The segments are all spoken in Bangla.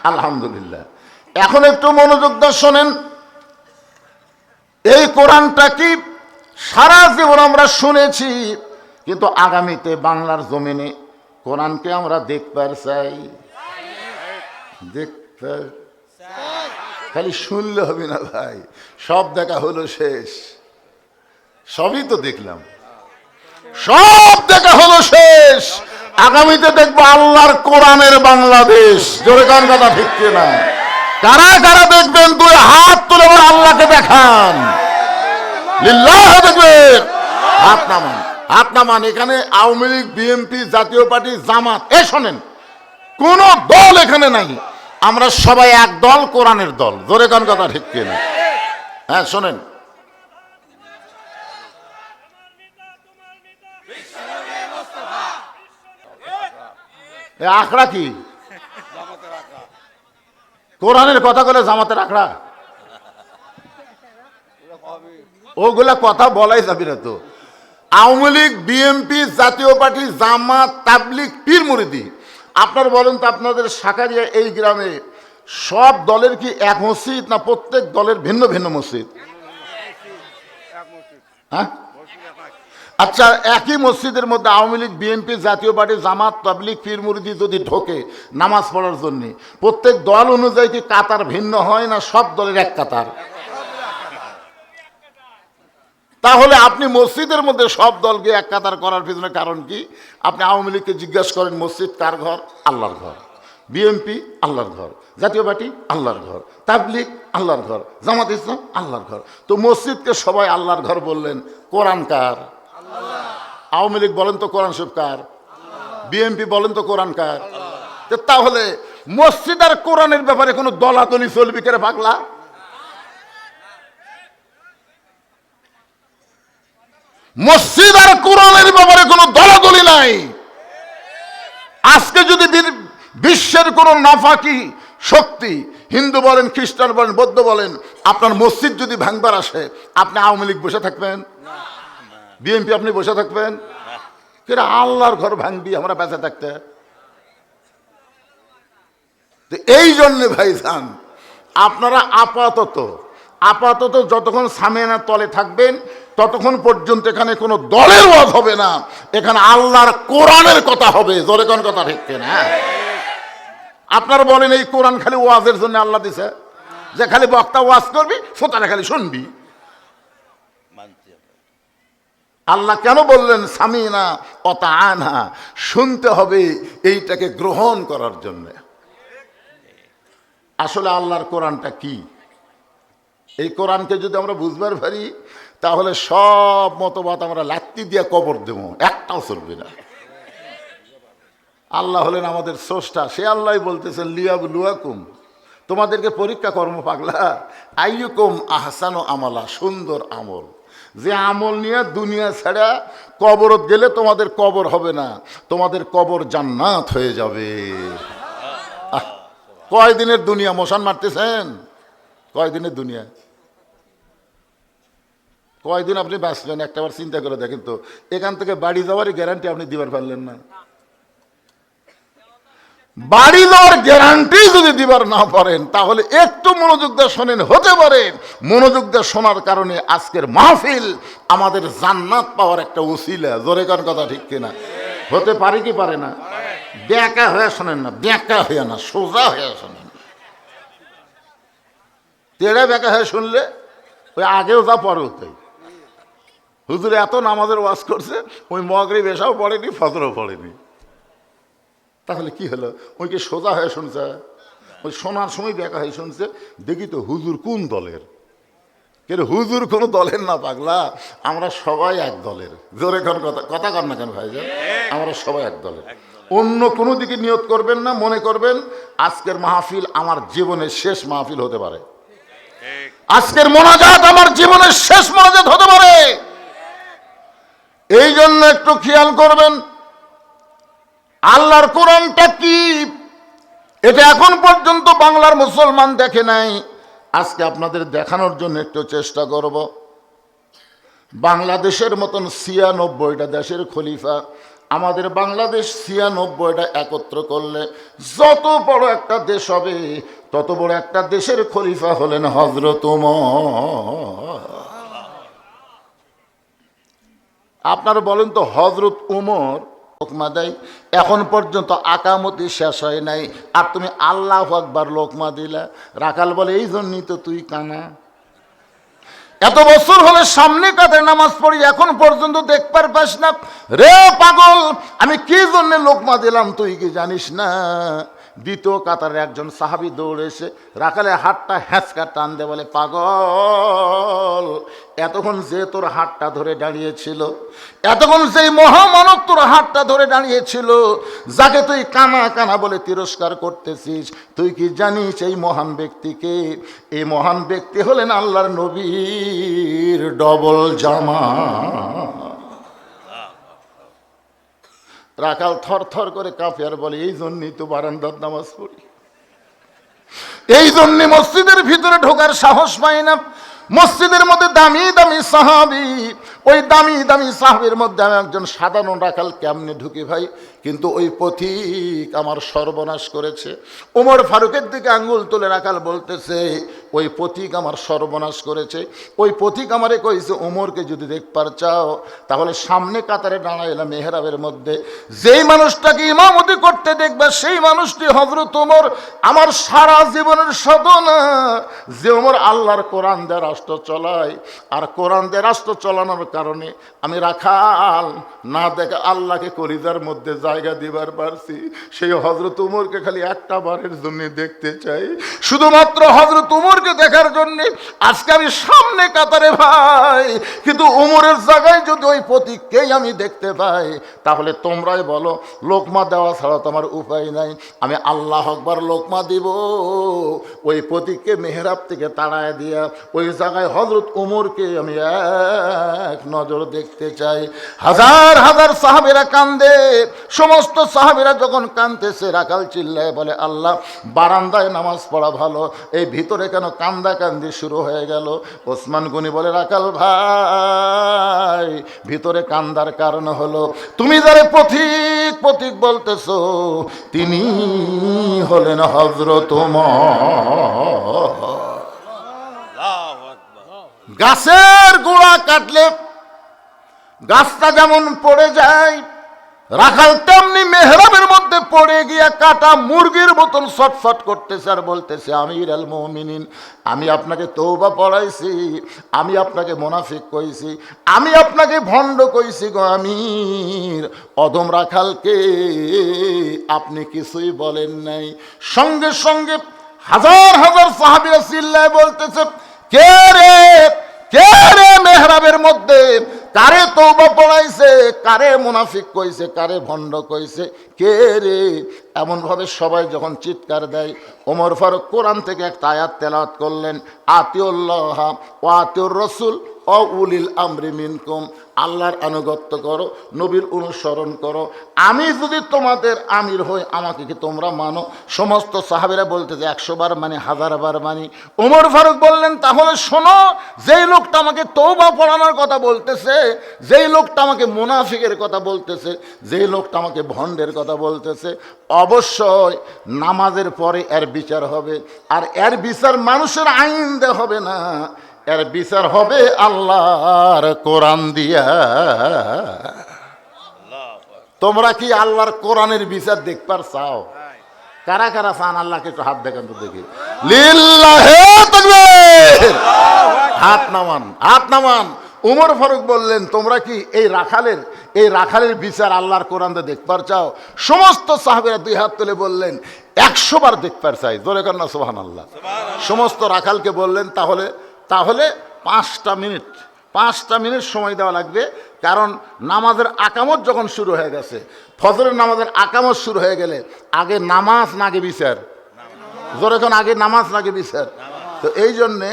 আলহামদুলিল্লাহ। এখন একটু মনোযোগ দিয়ে শোনেন, এই কোরআনটা কি সারা জীবন আমরা শুনেছি, কিন্তু আগামীতে বাংলার জমিনে কোরআনকে আমরা দেখতে চাই। দেখতে খালি শুনলে হবে না ভাই, সব দেখা হলো শেষ। সবই তো দেখলাম, সব দেখা হলো শেষ। আগামীতে দেখবো আল্লাহর কোরআনের বাংলাদেশ। জোরে কান কথা ঠিক না? কারা কারা দেখবেন? দুই হাত তুলে আল্লাহকে দেখান, লিল্লাহ দেখবেন। হাত নামান, হাত নামান। এখানে আওয়ামী লীগ, বিএনপি, জাতীয় পার্টি, জামাত, এ শোনেন, কোন দল এখানে নাই। আমরা সবাই এক দল, কোরআনের দল। জোরে কান কথা ঠিক না? হ্যাঁ শোনেন, আখড়া কি? কোরআনের কথা বলে জামাতের আখড়া? ওগুলা কথা বলাই যাবে না তো। আওয়ামী লীগ, বিএনপি, জাতীয় পার্টি, জামাত, তাবলিগ, পীর মুরিদি, আপনার বলেন তো, আপনাদের সাকারিয়া এই গ্রামে সব দলের কি এক মসজিদ, না প্রত্যেক দলের ভিন্ন ভিন্ন মসজিদ? হ্যাঁ, আচ্ছা, একই মসজিদের মধ্যে আওয়ামী লীগ, বিএনপি, জাতীয় পার্টি, জামাত, তাবলিগ, পীর মুরিদি যদি ঢোকে নামাজ পড়ার জন্য, প্রত্যেক দল অনুযায়ী কি কাতার ভিন্ন হয়, না সব দলের এক কাতার? তাহলে আপনি মসজিদের মধ্যে সব দলকে এক কাতার করার পিছনে কারণ কি? আপনি আওয়ামী লীগকে জিজ্ঞাসা করেন, মসজিদ কার ঘর? আল্লাহর ঘর। বিএনপি আল্লাহর ঘর, জাতীয় পার্টি আল্লাহর ঘর, তাবলিগ আল্লাহর ঘর, জামাত ইসলাম আল্লাহর ঘর। তো মসজিদকে সবাই আল্লাহর ঘর বললেন, কোরআন কার? আওয়ামী লীগ বলেন তো কোরআন শরীফ কার? বিএনপি বলেন তো কোরআন কার? তাহলে মসজিদ আর কোরআনের ব্যাপারে কোনো দলাদলি চলবি করে পাগলা? মসজিদ আর কোরআনের ব্যাপারে কোনো দলাদলি নাই। আজকে যদি বিশ্বের কোন নাফাকি শক্তি, হিন্দু বলেন, খ্রিস্টান বলেন, বৌদ্ধ বলেন, আপনার মসজিদ যদি ভাঙবার আসে, আপনি আওয়ামী লীগ বসে থাকবেন? বিএনপি আপনি বসে থাকবেন? কেন আল্লাহর ঘর ভাঙবি আমরা বেঁচে থাকতে? এই জন্য ভাইজান, আপনারা আপাতত যতক্ষণ সামিয়ানার তলে থাকবেন, ততক্ষণ পর্যন্ত এখানে কোনো দলের ওয়াজ হবে না, এখানে আল্লাহর কোরআনের কথা হবে। জোরে কোন কথা ঠিক না? আপনারা বলেন এই কোরআন খালি ওয়াজের জন্য আল্লাহ দিছে, যে খালি বক্তা ওয়াজ করবি, শ্রোতারা খালি শুনবি? আল্লাহ কেন বললেন সামিনা অতাআনা? শুনতে হবে, এইটাকে গ্রহণ করার জন্য। আসলে আল্লাহর কোরআনটা কি? এই কোরআনকে যদি আমরা বুঝবার পারি, তাহলে সব মতবাদ আমরা লাত্তি দিয়ে কবর দেবো, একটাও চলবে না। আল্লাহ হলেন আমাদের স্রষ্টা, সে আল্লাহ বলতেছেন লিয়াবলুয়াকুম, তোমাদেরকে পরীক্ষা কর্ম পাগলা, আইয়ুকুম আহসানু আমালা, সুন্দর আমল। যে আমল নিয়ে দুনিয়া ছাড়া কবরত গেলে তোমাদের কবর হবে না, তোমাদের কবর জান্নাত হয়ে যাবে। কয়দিনের দুনিয়া মশান মারতেছেন? কয়দিনের দুনিয়া? কয়দিন আপনি বাঁচলেন? একটাবার চিন্তা করে দেখেন তো, এখান থেকে বাড়ি যাওয়ারই গ্যারান্টি আপনি দিবার পারলেন না। বাড়ি যাওয়ার গ্যারান্টি যদি দিবার না পারেন, তাহলে একটু মনোযোগ দিয়ে শোনেন, হতে পারে মনোযোগ দিয়ে শোনার কারণে আজকের মাহফিল আমাদের জান্নাত পাওয়ার একটা উসিলা। জোরে কার কথা ঠিক কিনা? হতে পারে কি পারে না? ব্যাকা হয়ে শোনেন না, ব্যাকা হয়ে না, সোজা হয়ে শোনেন। তেড়ে ব্যাকা হয়ে শুনলে ওই আগেও যা পরেও তাই। হুজুর এত নামাজের ওয়াজ করছে, ওই মাগরিব এশাও পড়েনি, ফজরও পড়েনি, তাহলে কি হলো? ওই কি সোজা হয়ে শুনছে? ওই শোনার সময় ব্যাকা হয়ে শুনছে। দেখি তো হুজুর কোন দলের? কেন হুজুর কোনো দলের না পাগলা, আমরা সবাই এক দলের। জোরে কোন কথা কর না কেন ভাইজান? আমরা সবাই এক দলের। অন্য কোনো দিকে নিয়ত করবেন না, মনে করবেন আজকের মাহফিল আমার জীবনের শেষ মাহফিল হতে পারে, আজকের মোনাজাত আমার জীবনের শেষ মোনাজাত হতে পারে। এই জন্য একটু খেয়াল করবেন, আল্লাহর কোরআনটা কি, এটা এখন পর্যন্ত বাংলার মুসলমান দেখে নাই। আজকে আপনাদের দেখানোর জন্য একটু চেষ্টা করব। বাংলাদেশের মতন ৯৬টা দেশের খলিফা আমাদের বাংলাদেশ 96টা একত্র করলে যত বড় একটা দেশ হবে, তত বড় একটা দেশের খলিফা হলেন হযরত ওমর। আপনারা বলেন তো, হযরত ওমর লোকমা দেয়, এখন পর্যন্ত আকামতি শেষ হয় নাই, আর তুমি আল্লাহু আকবার লোকমা দিলা। রাখাল বলে, এই জন্যই তো তুই কানা, এত বছর হলে সামনে কাদের নামাজ পড়ি, এখন পর্যন্ত দেখবার পাস না। রে পাগল, আমি কি জন্য লোকমা দিলাম তুই কি জানিস না? দ্বিতীয় কাতারের একজন সাহাবী দৌড়ে এসে রাখালের হাতটা হ্যাঁচকা টান দে, বলে, পাগল, এতক্ষণ যে তোর হাতটা ধরে দাঁড়িয়েছিল, এতক্ষণ যেই মহামানব তোর হাতটা ধরে দাঁড়িয়েছিল, যাকে তুই কানা কানা বলে তিরস্কার করতেছিস, তুই কি জানিস এই মহান ব্যক্তিকে? এই মহান ব্যক্তি হলেন আল্লাহর নবীর ডবল জামা। রাখাল থর থর করে কাঁপে আর বলে, এই জন্যই তো বারান্দার নামাজ পড়ি, এই জন্যে মসজিদের ভিতরে ঢোকার সাহস পাই না। মসজিদের মধ্যে দামি দামি সাহাবী, ওই দামি দামি সাহাবীর মধ্যে আমি একজন সাধারণ রাখাল কেমনে ঢুকি ভাই? কিন্তু ওই পথিক আমার সর্বনাশ করেছে। ওমর ফারুকের দিকে আঙ্গুল তুলে রাখাল বলতেছে, ওই পথিক আমার সর্বনাশ করেছে। ওই পথিক আমারে কইছে, ওমরকে যদি দেখবার চাও তাহলে সামনে কাতারে দাঁড়াইলাম মেহরাবের মধ্যে, যেই মানুষটাকে ইমামতি করতে দেখবে সেই মানুষটি হযরত ওমর। আমার সারা জীবনের সাধনা যে ওমর আল্লাহর কোরআন দিয়ে রাষ্ট্র চলায়, আর কোরআন দিয়ে রাষ্ট্র চালানোর কারণে আমি রাখাল না দেখে আল্লাহকে কলিজার মধ্যে জায়গা দিবার পারছি। সেই হযরত ওমরকে খালি একটা বারের জন্য দেখতে চাই, শুধুমাত্র হযরত ওমরকে দেখার জন্য আজকে আমি সামনে কাতারে ভাই। কিন্তু ওমরের জায়গায় যদি ওই প্রতীককেই আমি দেখতে পাই, তাহলে তোমরাই বলো, লোকমা দেওয়া ছাড়া তো আমার উপায় নাই। আমি আল্লাহু আকবার লোকমা দিব, ওই প্রতীককে মেহরাব থেকে তাড়ায় দিয়া ওই জায়গায় হযরত ওমরকে আমি এক নজর দেখতে চাই। হাজার হাজার সাহাবীরা কান্দে, সমস্ত সাহাবীরা যখন কাঁদতেছে, রাখাল চিল্লায় বলে, আল্লাহ, বারান্দায় নামাজ পড়া ভালো, এই ভিতরে কেন কান্দা কান্দি শুরু হয়ে গেল? ওসমান গনি বলে, রাখাল ভাই, ভিতরে কান্দার কারণ হলো তুমি যারে পথিক পথিক বলতেছো, তিনি হলেন হযরত ওমর। গাছের গোড়া কাটলে গাছটা যেমন পড়ে যায়, রাখাল তেমনি মেহরাবের মধ্যে পড়ে গিয়া কাটা মুরগির মতন ছটফট করতেছে আর বলতেছে, আমির আল মুমিনিন, আমি আপনাকে তওবা পড়াইছি, আমি আপনাকে মুনাফিক কইছি, আমি আপনাকে ভণ্ড কইছি গো আমির। অধম রাখালকে আপনি কিছুই বলেন নাই। সঙ্গে সঙ্গে হাজার হাজার সাহাবীরা চিল্লায় বলতেছে, কে রে, কে রে মেহরাবের মধ্যে কারে তওবা পড়াইছে, কারে মুনাফিক কইছে, কারে ভণ্ড কইছে, কে রে? এমন ভাবে সবাই যখন চিৎকার দেয়, ওমর ফারুক কোরআন থেকে একটা আয়াত তেলাওয়াত করলেন, আতিউল্লাহ ওয়া আতিউর রাসূল ও উলিল আমরি মিনকুম, আল্লাহর আনুগত্য করো, নবীর অনুসরণ করো, আমি যদি তোমাদের আমির হই আমাকে কি তোমরা মানো? সমস্ত সাহাবীরা বলতেছে, 100 বার মানে, 1000 বার মানি। ওমর ফারুক বললেন, তাহলে শোনো, যেই লোকটা আমাকে তওবা পড়ানোর কথা বলতেছে, যেই লোকটা আমাকে মুনাফিকের কথা বলতেছে, যেই লোকটা আমাকে ভণ্ডের কথা বলতেছে, অবশ্যই নামাজের পরে এর বিচার হবে। আর এর বিচার মানুষের আইন দিয়ে হবে না, এর বিচার হবে আল্লাহর কোরআন দিয়া। তোমরা কি আল্লাহর কোরআনের বিচার দেখবার চাও? কারা কারা চান? আল্লাহকে একটু হাত দেখান তো দেখি। লিল্লাহে তাকবীর, হাত নামান, হাত নামান। ওমর ফারুক বললেন, তোমরা কি এই রাখালের বিচার আল্লাহর কোরআন দিয়ে দেখবার চাও? সমস্ত সাহাবীরা 2 হাত তুলে বললেন, 100 বার দেখবার চাই। জোরে কর না সুবহানাল্লাহ। সমস্ত রাখালকে বললেন, তাহলে 5টা মিনিট সময় দেওয়া লাগবে, কারণ নামাজের আকামত যখন শুরু হয়ে গেছে, ফজরের নামাজের আকামত শুরু হয়ে গেলে আগে নামাজ নাগে বিচার। জোরে কোন, আগে নামাজ নাগে বিচার। তো এই জন্যে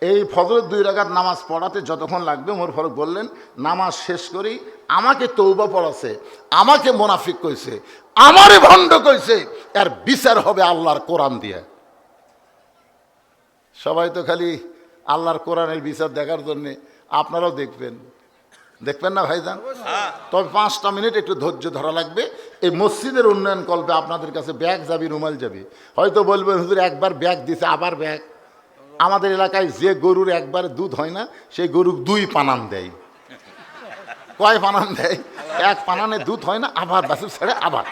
এই ফজরের 2 রাকাত নামাজ পড়াতে যতক্ষণ লাগবে, ওমর ফারুক বললেন, নামাজ শেষ করি, আমাকে তওবা পড়াছে, আমাকে মুনাফিক কইছে, আমারে ভণ্ড কইছে, এর বিচার হবে আল্লাহর কোরআন দিয়ে। সবাই তো খালি আল্লাহর কোরআনের বিচার দেখার জন্যে, আপনারাও দেখবেন। দেখবেন না ভাইজান? তবে 5টা মিনিট একটু ধৈর্য ধরা লাগবে। এই মসজিদের উন্নয়ন কল্পে আপনাদের কাছে ব্যাগ যাবি, রুমাল যাবি। হয়তো বলবেন হুজুর একবার ব্যাগ দিছে আবার ব্যাগ। আমাদের এলাকায় যে গরুর একবার দুধ হয় না, সেই গরু 2 পানান দেয়। কয় পানান দেয়? 1 পানানে দুধ হয় না, আবার বাছুর ছেড়ে আবার।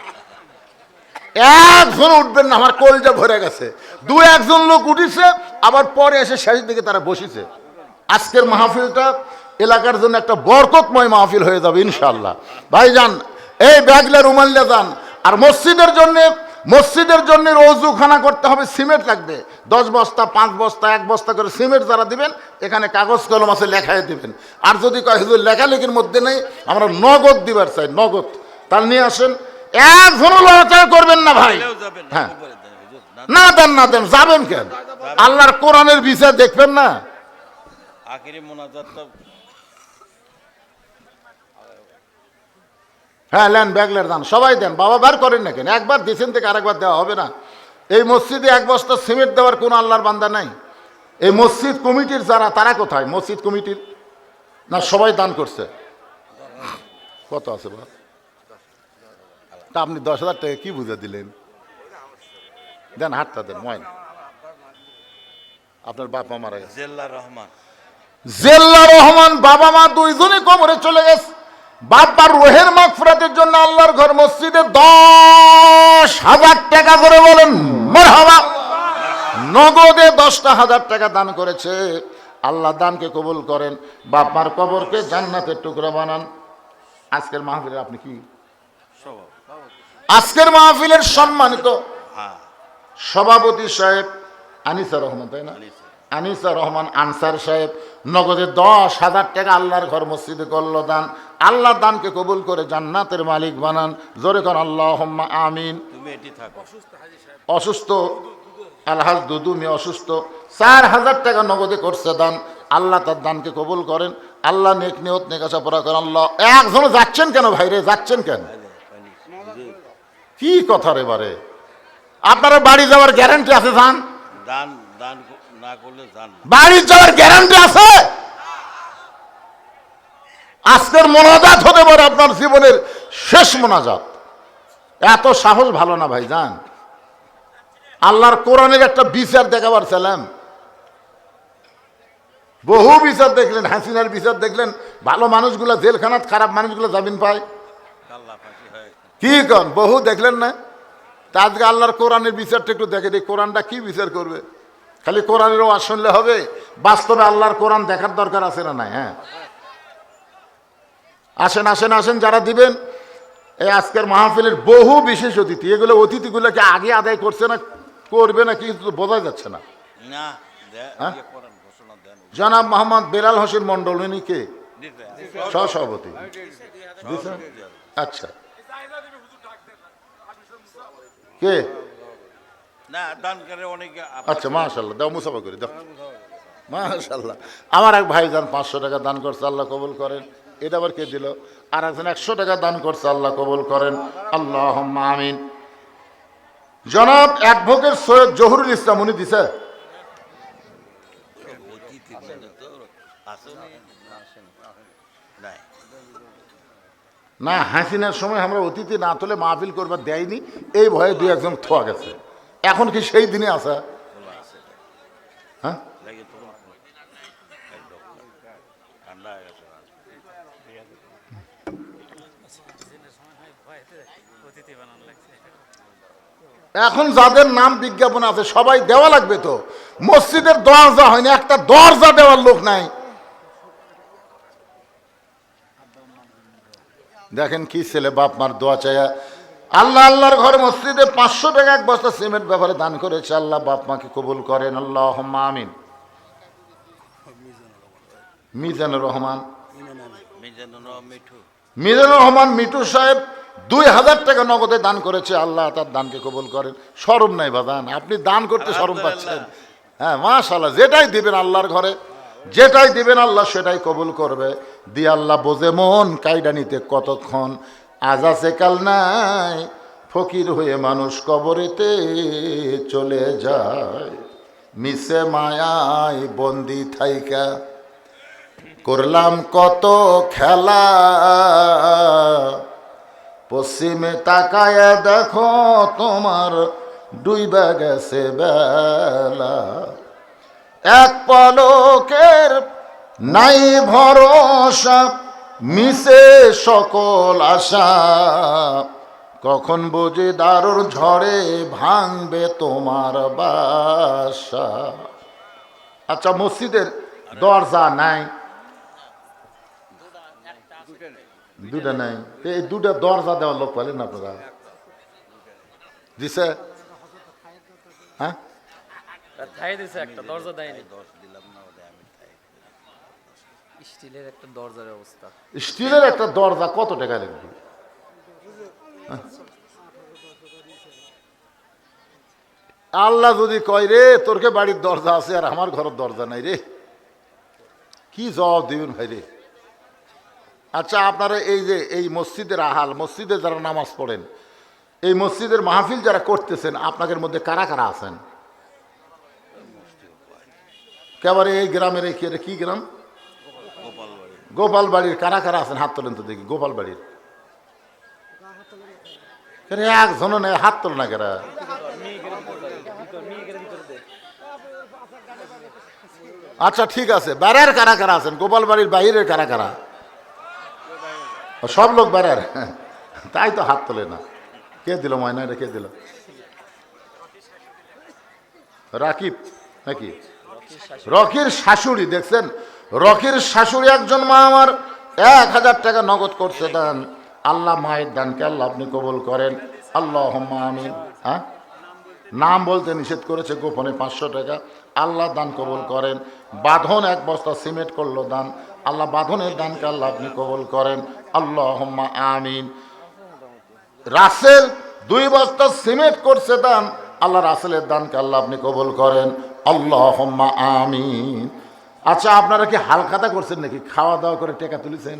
একজন উঠবেন না, আমার কলজা ভরে গেছে। 2-1জন লোক উঠিছে, আবার পরে এসে শেষের দিকে তারা বসেছে। আজকের মাহফিলটা এলাকার জন্য একটা বরকতময় মাহফিল হয়ে যাবে ইনশাআল্লাহ। ভাইজান এই ব্যাগলে রুমাল্লে যান। আর মসজিদের জন্য রওজুখানা করতে হবে, সিমেন্ট লাগবে 10 বস্তা, 5 বস্তা, 1 বস্তা করে সিমেন্ট যারা দিবেন, এখানে কাগজ কলম আছে, লেখায় দিবেন। আর যদি কয় হুজুর লেখালেখির মধ্যে নেই, আমরা নগদ দিবার চাই, নগদ, তাহলে নিয়ে আসেন। একজনও লড়াচড়া করবেন না ভাই। হ্যাঁ, না দেন, না দেন, যাবেন কেন? আল্লাহর কোরআনের বিচার দেখবেন না? হ্যাঁ, লেন, ব্যাগলের দান সবাই দেন। বাবা বার করেন না কেন? একবার দিচ্ছেন থেকে আরেকবার দেওয়া হবে না। এই মসজিদে 1 বস্তা সিমেন্ট দেওয়ার কোনো আল্লাহর বান্দা নাই। এই মসজিদ কমিটির যারা, তারা কোথায়? মসজিদ কমিটির না সবাই দান করছে? কত আছে বা? তা আপনি 10,000 টাকা কি বুঝে দিলেন? দেন, হাতটা দেন। ময়না আপনার বাপ মা মারা গেছে। জেল্লা রহমান বাবা মা দুইজনই কবরে চলে গেছে। বাবার রোহের মাগফিরাতের জন্য আল্লাহর ঘর মসজিদে 10,000 টাকা করে বলেন মারহাবা। নগদে 10,000 টাকা দান করেছে। আল্লাহ দানকে কবুল করেন, বাপ-মার কবরকে জান্নাতের টুকরা বানান। আজকের মাহফিলের আপনি কি? আজকের মাহফিলের সম্মানিত সভাপতি সাহেব আনিসা রহমান, তাই না? আনিসা রহমান আনসার সাহেব নগদে 10,000 টাকা আল্লাহর ঘর মসজিদে করল দান। আল্লাহ দানকে কবুল করে জান্নাতের মালিক বানান। জোরে কর আল্লাহুম্মা আমিন। অসুস্থ আলহাজ দুদু মি অসুস্থ, 4,000 টাকা নগদে করছে দান। আল্লাহ তার দানকে কবুল করেন। আল্লাহ নেক নিয়ত নেক আশা পুরা করেন। আল্লাহ একজন যাচ্ছেন কেন ভাইরে? যাচ্ছেন কেন? কি কথা রে বারে? আপনারা বাড়ি যাওয়ার গ্যারান্টি আছে? যান, বাড়ি যাওয়ার গ্যারান্টি আছে? আজকের মোনাজাত হতে পারে আপনার জীবনের শেষ মোনাজাত। এত সাহস ভালো না ভাই। যান, আল্লাহর কোরআনের একটা বিচার দেখাবার ছিলাম। বহু বিচার দেখলেন, হাসিনার বিচার দেখলেন, ভালো মানুষগুলা জেলখানাত, খারাপ মানুষগুলো জামিন পায়। কি কন, বহু দেখলেন না? তা আজকে আল্লাহর কোরআনের বিচারটা একটু দেখে দিই, কোরআনটা কি বিচার করবে। খালি কোরআনেরও ওয়াজ শুনলে হবে? বাস্তবে আল্লাহর কোরআন দেখার দরকার আছে না নাই? হ্যাঁ, আসেন আসেন আসেন, যারা দিবেন। এই আজকের মাহফিলের বহু বিশেষ অতিথি, এগুলো অতিথিগুলোকে আগে আদায় করছে না, করবে না কি বোঝা যাচ্ছে না। জনাব মোহাম্মদ বেলাল হোসেন মন্ডল, উনি কে? সহসভাপতি। আচ্ছা, কে? আচ্ছা, মাশাআল্লাহ, দাও, মুসাফা করি দাও। মাশাআল্লাহ, আমার এক ভাইজান 500 টাকা দান করছে, আল্লাহ কবুল করেন। এটা আবার কে দিল? আর একজন 100 টাকা দান করছে, আল্লাহ কবুল করেন। আল্লাহুম্মা আমিন। জনাব অ্যাডভোকেট সৈয়দ জহুরুল ইসলাম, উনি দিছে। না, হাসিনার সময় আমরা অতিথি না তুলে মাহফিল করবার দেয়নি, এই ভয়ে 2-1জন থোয়া গেছে। এখন কি সেই দিনে আছে? হ্যাঁ, এখন যাদের নাম বিজ্ঞাপন আছে সবাই দেওয়া লাগবে তো। মসজিদের দরজা হয়নি, একটা দরজা দেওয়ার লোক নাই। দেখেন কি ছেলে, বাপ মার দোয়া চায়া আল্লাহর ঘর মসজিদে 500 টাকা 1 বস্তা সিমেন্ট ব্যাপারে দান করেছে। আল্লাহ বাপ মাকে কবুল করেন। আল্লাহুম্মা আমিন। মিজানুর রহমান মিঠু সাহেব 2,000 টাকা নগদে দান করেছে। আল্লাহ তার দানকে কবুল করেন। শরম নাই বাদান, আপনি দান করতে শরম পাচ্ছেন? হ্যাঁ, মাশাআল্লাহ, যেটাই দিবেন আল্লাহর ঘরে, যেটাই দিবেন আল্লাহ সেটাই কবুল করবে। দিয়ে আল্লাহ বোঝে মন কাইডা নিতে কতক্ষণ, আজ আছে কাল নাই, ফকির হয়ে মানুষ কবরেতে চলে যায়, মিশে মায়ায় বন্দি থাইকা। করলাম কত খেলা, পশ্চিমে তাকায়া দেখো তোমার ডুইবা গেছে বেলা। এক পলকের নাই ভরসা, মিশে সকল আশা, কখন বুঝি দারুর ঝড়ে ভাঙবে তোমার বাসা। আচ্ছা, মসজিদের দরজা নাই, দুটা নাই, এই দুটা দরজা দেওয়ার লোক পেলেন আপনারা? দিছে? হ্যাঁ, একটা দরজা দেয়নি, স্টিলের একটা দরজার অবস্থা। স্টিলের একটা দরজা কত টাকা লাগবে? আল্লাহ যদি কয় রে তোরকে বাড়ির দরজা আছে আর আমার ঘরের দরজা নাই রে, কি জবাব দিবেন ভাই রে? আচ্ছা, আপনারা এই যে এই মসজিদের আহাল, মসজিদে যারা নামাজ পড়েন, এই মসজিদের মাহফিল যারা করতেছেন, আপনাদের মধ্যে কারা কারা আছেন? কেবারে এই গ্রামের কি গ্রাম? গোপাল বাড়ির কারা কারা আছেন? হাত তোলেন তো দেখি। গোপাল বাড়ির একজনও নেই, হাত তোল না কেরা? আচ্ছা ঠিক আছে, বেড়ার কারা কারা আছেন? গোপাল বাড়ির বাইরের কারা কারা? সব লোক বেড়ার, তাই তো হাত তোলে না। কে দিল ময়না? এটা কে দিল? রাকিব নাকি? রকির শাশুড়ি। দেখছেন, রকির শাশুড়ি একজন মা আমার 1000 টাকা নগদ করছে দান। আল্লাহ মায়ের দানকে আল্লাহ আপনি কবুল করেন, আল্লাহুম্মা আমিন। হ্যাঁ, নাম বলতে নিষেধ করেছে, গোপনে 500 টাকা। আল্লাহ দান কবুল করেন। বাঁধন 1 বস্তা সিমেন্ট করলো দান, আল্লাহ বাঁধনের দানকে আল্লাহ আপনি কবুল করেন, আল্লাহুম্মা আমিন। রাসেল 2 বস্তা সিমেন্ট করছে দান, আল্লাহ রাসেলের দানকে আল্লাহ আপনি কবুল করেন, আল্লাহুম্মা আমিন। আচ্ছা, আপনারা কি হালখাতা করছেন নাকি? খাওয়া দাওয়া করে টাকা তুলেছেন?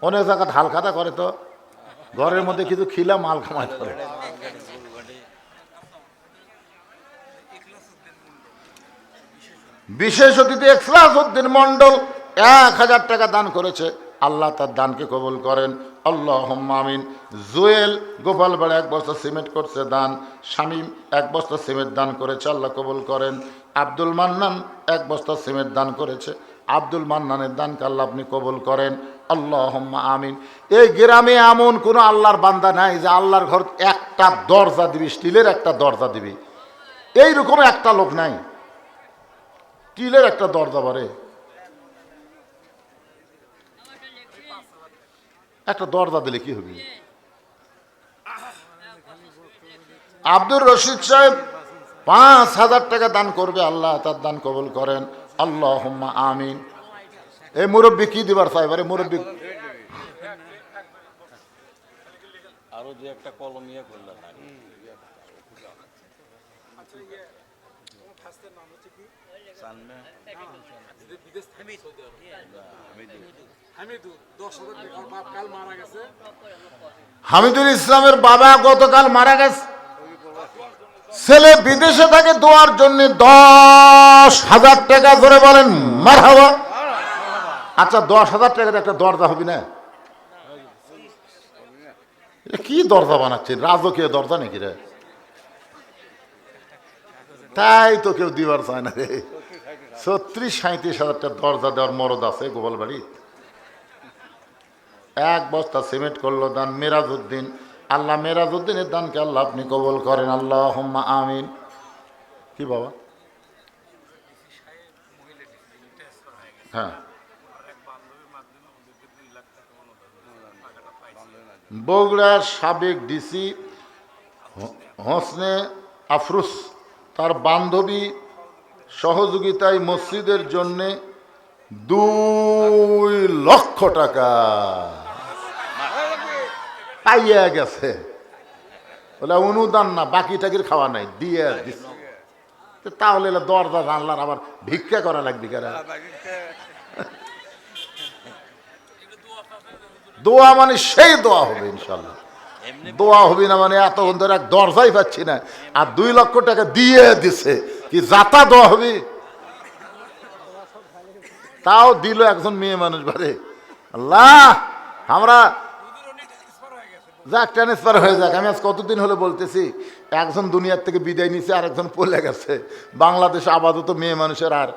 অনেক জায়গায় হালখাতা করে, তো ঘরের মধ্যে কিছু খিলা মাল খামাই করে। বিশেষ অতিথি ইখলাস উদ্দিন মন্ডল 1000 টাকা দান করেছে, আল্লাহ তার দানকে কবুল করেন, আল্লাহুম্মা আমিন। জুয়েল গোপালবাড়ি 1 বস্তা সিমেন্ট করছে দান, শামীম 1 বস্তা সিমেন্ট দান করেছে, আল্লাহ কবুল করেন। আব্দুল মান্নান 1 বস্তা সিমেন্ট দান করেছে, আব্দুল মান্নানের দানকে আল্লাহ আপনি কবুল করেন, আল্লাহুম্মা আমিন। এই গ্রামে এমন কোনো আল্লাহর বান্দা নাই যে আল্লাহর ঘর একটা দরজা দিবি, স্টিলের একটা দরজা দিবি, এইরকম একটা লোক নাই। স্টিলের একটা দরজা বারে, একটা দরজা দিলে কি হবে? আব্দুর রশিদ সাহেব 5000 টাকা দান করবে, আল্লাহ তার দান কবুল করেন, আল্লাহুম্মা আমিন। এই মুরব্বী কি দিবার চাই বারে? মুরব্বী আরো 2-1টা কলম ইয়ে করলাম। হামিদুল ইসলামের বাবা গতকাল মারা গেছে, ছেলে বিদেশে থাকে, দোয়ার জন্য 10,000 টাকা করে বলেন মারহাবা। আচ্ছা, 10,000 টাকার একটা দরজা হবে না? কি দরজা বানাচ্ছেন? রাজকীয় দরজা নাকি রে? তাই তো কেউ দিবার চায় না রে। 36-37 হাজার দরজা দেওয়ার মরদ আছে গোপাল বাড়ি। 1 বস্তা সিমেন্ট করলো দান মেরাজউদ্দিন, আল্লাহ মেরাজউদ্দিনের দানকে আল্লাহ আপনি কবুল করেন, আল্লাহুম্মা আমিন। কি বাবা? হ্যাঁ, বগুড়ার সাবেক ডিসি হোসনে আফরোজ তার বান্ধবী সহযোগিতায় মসজিদের জন্যে 2 লক্ষ টাকা পাইয়া গেছে। বলে অনুদান না, বাকি টাকির খাওয়া নাই, দিয়ে দিচ্ছে। তাহলে দরজা জানলার আবার ভিক্ষা করা লাগবে কারা? দোয়া মানে সেই দোয়া হবে ইনশাল্লাহ। দোয়া হবে না মানে এতক্ষণ ধরে এক দরজাই পাচ্ছি না, আর 2 লক্ষ টাকা দিয়ে দিছে, কি যাতা দোয়া হবে? তাও দিল একজন মেয়ে মানুষ বারে। আল্লাহ, আমরা যাক ট্রান্সফার হয়ে যাক। আমি আজ কতদিন হলে বলতেছি, একজন দুনিয়ার থেকে বিদায় নিছে, আর একজন পলে গেছে। বাংলাদেশে আপাতত মেয়ে মানুষের আর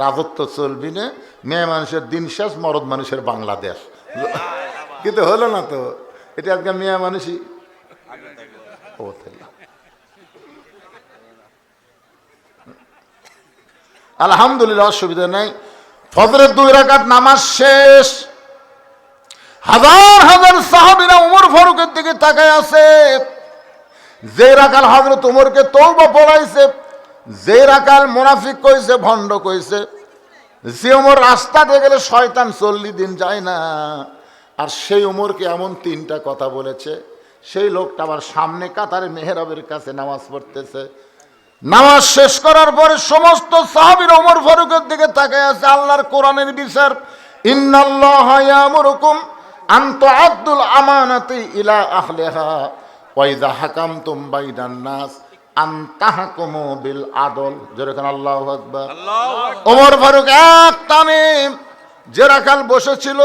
রাজত্ব চলবি না, মেয়ে মানুষের দিন শেষ, মরদ মানুষের বাংলাদেশ। কিন্তু হলো না তো, এটা আজকে মেয়ে মানুষই ও থেকে। আলহামদুলিল্লাহ, অসুবিধা নাই। ফজরের 2 রাকাত নামাজ শেষ, হাজার হাজার সাহাবীরা ওমর ফারুকের দিকে তাকায় আছে। যে রাকাল হযরত ওমরকে তওবা পড়াইছে, যে রাকাল মুনাফিক কইছে, ভণ্ড কইছে, যে ওমর রাস্তাতে গেলে শয়তান 40 দিন যায় না, আর সেই ওমরকে এমন 3টা কথা বলেছে। সেই লোকটা আবার সামনে কাতারে মেহরাবের কাছে নামাজ পড়তেছে। নামাজ শেষ করার পরে সমস্ত সাহাবীরা ওমর ফারুকের দিকে তাকায় আছে। আল্লাহর কোরআনের বিচার, ইন্নাল্লাহা ইয়ামুরুকুম আন তুআদ্দুল আমানাতি ইলা আহলিহা ওয়া ইযা হাকামতুম বাইনান নাস আন তাহকুমু বিল আদল। যেরকম আল্লাহু আকবার। ওমর ফারুক এক টানে, যে রাখাল বসেছিল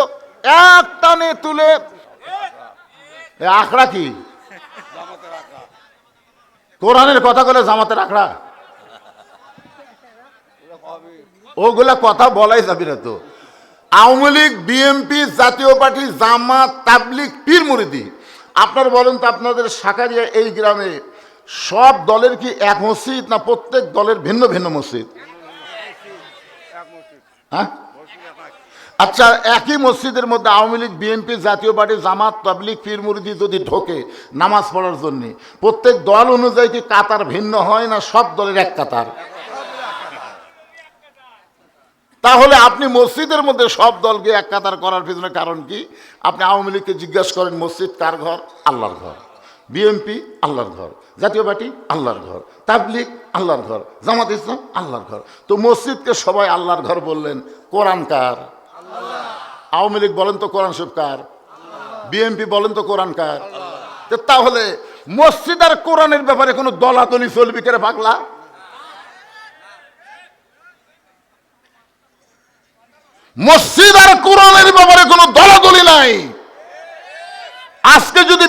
এক টানে তুলে, আখড়া কি কোরআনের কথা বলে জামাতের আখড়া, ওগুলা কথা বলাই যাবে না তো। আওয়ামী লীগ, বিএনপি, জাতীয় পার্টি, জামাত, তাবলিগ, পীর মুরিদি, আপনার বলেন তো, আপনাদের সাকারিয়া এই গ্রামে সব দলের কি এক মসজিদ, না প্রত্যেক দলের ভিন্ন ভিন্ন মসজিদ? হ্যাঁ, আচ্ছা, একই মসজিদের মধ্যে আওয়ামী লীগ, বিএনপি, জাতীয় পার্টি, জামাত, তাবলিগ, পীর মুরিদি যদি ঢোকে নামাজ পড়ার জন্য, প্রত্যেক দল অনুযায়ী কি কাতার ভিন্ন হয়, না সব দলের এক কাতার? তাহলে আপনি মসজিদের মধ্যে সব দলকে এক কাতার করার পিছনে কারণ কি? আপনি আওয়ামী লীগকে জিজ্ঞাসা করেন, মসজিদ কার ঘর? আল্লাহর ঘর। বিএনপি আল্লাহর ঘর, জাতীয় পার্টি আল্লাহর ঘর, তাবলিগ আল্লাহর ঘর, জামাত ইসলাম আল্লাহর ঘর। তো মসজিদকে সবাই আল্লাহর ঘর বললেন, কোরআন কার? আওয়ামী লীগ বলেন তো কোরআন শরীফ কার? বিএনপি বলেন তো কোরআন কার? তাহলে মসজিদ আর কোরআনের ব্যাপারে কোনো দলাদলি চলবি করে পাগলা? মসজিদ আর কোরআনের ব্যাপারে কোনো দলাদলি নাই। আজকে যদি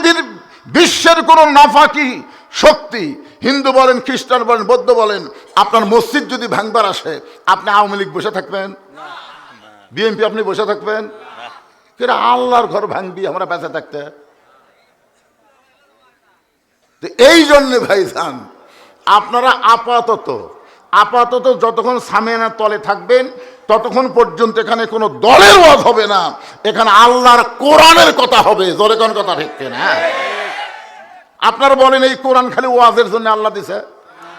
বিশ্বের কোন নাফাকি শক্তি, হিন্দু বলেন, খ্রিস্টান বলেন, বৌদ্ধ বলেন, আপনার মসজিদ যদি ভাঙবার আসে, আপনি আওয়ামী লীগ বসে থাকবেন? বিএনপি আপনি বসে থাকবেন? কেন আল্লাহর ঘর ভাঙবি আমরা বেঁচে থাকতে? এই জন্য ভাইজান, আপনারা আপাতত যতক্ষণ সামিয়ানার তলে থাকবেন, ততক্ষণ পর্যন্ত এখানে কোনো দলের ওয়াজ হবে না, এখানে আল্লাহর কোরআনের কথা হবে। জোরে কোন কথা ঠিক না? আপনারা বলেন এই কোরআন খালি ওয়াজের জন্য আল্লাহ দিছে,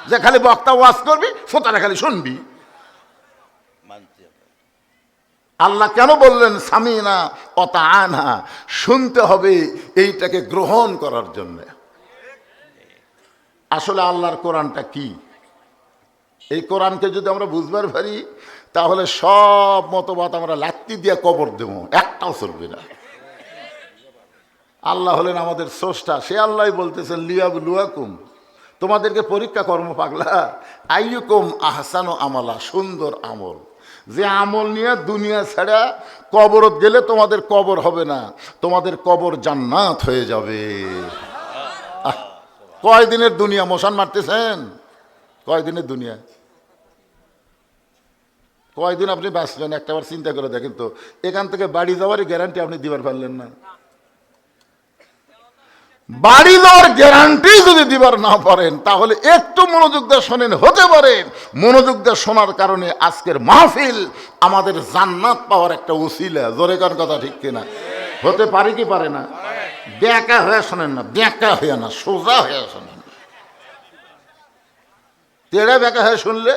যে খালি বক্তা ওয়াজ করবি, শ্রোতারা খালি শুনবি? আল্লাহ কেন বললেন সামিনা অতাআনা? শুনতে হবে, এইটাকে গ্রহণ করার জন্য। আসলে আল্লাহর কোরআনটা কি? এই কোরআনকে যদি আমরা বুঝবার পারি, তাহলে সব মতবাদ আমরা লাত্তি দিয়ে কবর দেব, একটাও চলবে না। আল্লাহ হলেন আমাদের স্রষ্টা। সে আল্লাহ বলতেছেন, লিয়াবলুয়াকুম, তোমাদেরকে পরীক্ষা কর্ম পাগলা, আইয়ুকুম আহসানু আমালা, সুন্দর আমল। যে আমল নিয়ে দুনিয়া ছাড়া কবরত গেলে তোমাদের কবর হবে না, তোমাদের কবর জান্নাত হয়ে যাবে। কয়দিনের দুনিয়া মশান মারতেছেন? কয়দিনের দুনিয়া? কয়দিন আপনি বাঁচবেন? একটাবার চিন্তা করে দেখেন তো। এখান থেকে বাড়ি যাওয়ারই গ্যারান্টি আপনি দিবার পারলেন না। বাড়ি যাওয়ার গ্যারান্টি যদি দিবার না পারেন, তাহলে একটু মনোযোগ দিয়ে শোনেন। হতে পারে মনোযোগ দিয়ে শোনার কারণে আজকের মাহফিল আমাদের জান্নাত পাওয়ার একটা উসিলা। জোরে কার কথা ঠিক কিনা? হতে পারে কি পারে না? ব্যাকা হয়ে শোনেন না, ব্যাকা হয়ে না, সোজা হয়ে শোনেন। তেড়ে ব্যাকা হয়ে শুনলে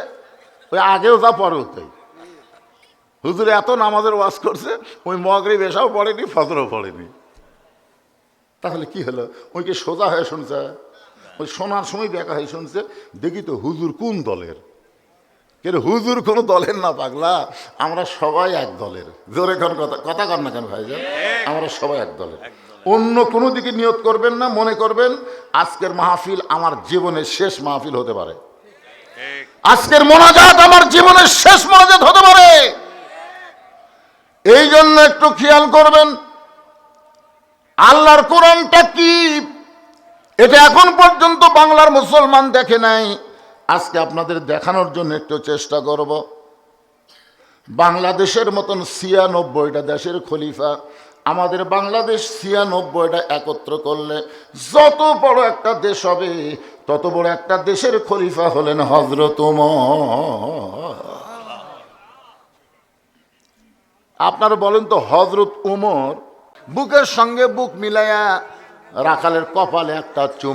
ওই আগেও যা পরেও তাই। হুজুর এত নামাজের ওয়াজ করছে, ওই মাগরিব এশাও পড়েনি, ফজরও পড়েনি, তাহলে কি হলো? ওই কি সোজা হয়ে শুনছে? ওই শোনার সময় ব্যাকা হয়ে শুনছে। দেখি তো হুজুর কোন দলের? কেন হুজুর কোনো দলের না পাগলা, আমরা সবাই এক দলের। জোরে কোন কথা কর না কেন ভাইজান? আমরা সবাই এক দলের। অন্য কোনো দিকে নিয়ত করবেন না। মনে করবেন আজকের মাহফিল আমার জীবনের শেষ মাহফিল হতে পারে, আজকের মোনাজাত আমার জীবনের শেষ মোনাজাত হতে পারে। এই জন্য একটু খেয়াল করবেন, আল্লাহর কোরআনটা কি এটা এখন পর্যন্ত বাংলার মুসলমান দেখে নাই। আজকে আপনাদের দেখানোর জন্য একটু চেষ্টা করব। বাংলাদেশের মতন ৯৬টা দেশের খলিফা, আমাদের বাংলাদেশ ৯৬টা একত্র করলে যত বড় একটা দেশ হবে, তত বড় একটা দেশের খলিফা হলেন হযরত ওমর। আপনারা বলেন তো, হযরত ওমর বুকের সঙ্গে বুক মিলাইয়া রাখালের কপালে একটা চুমু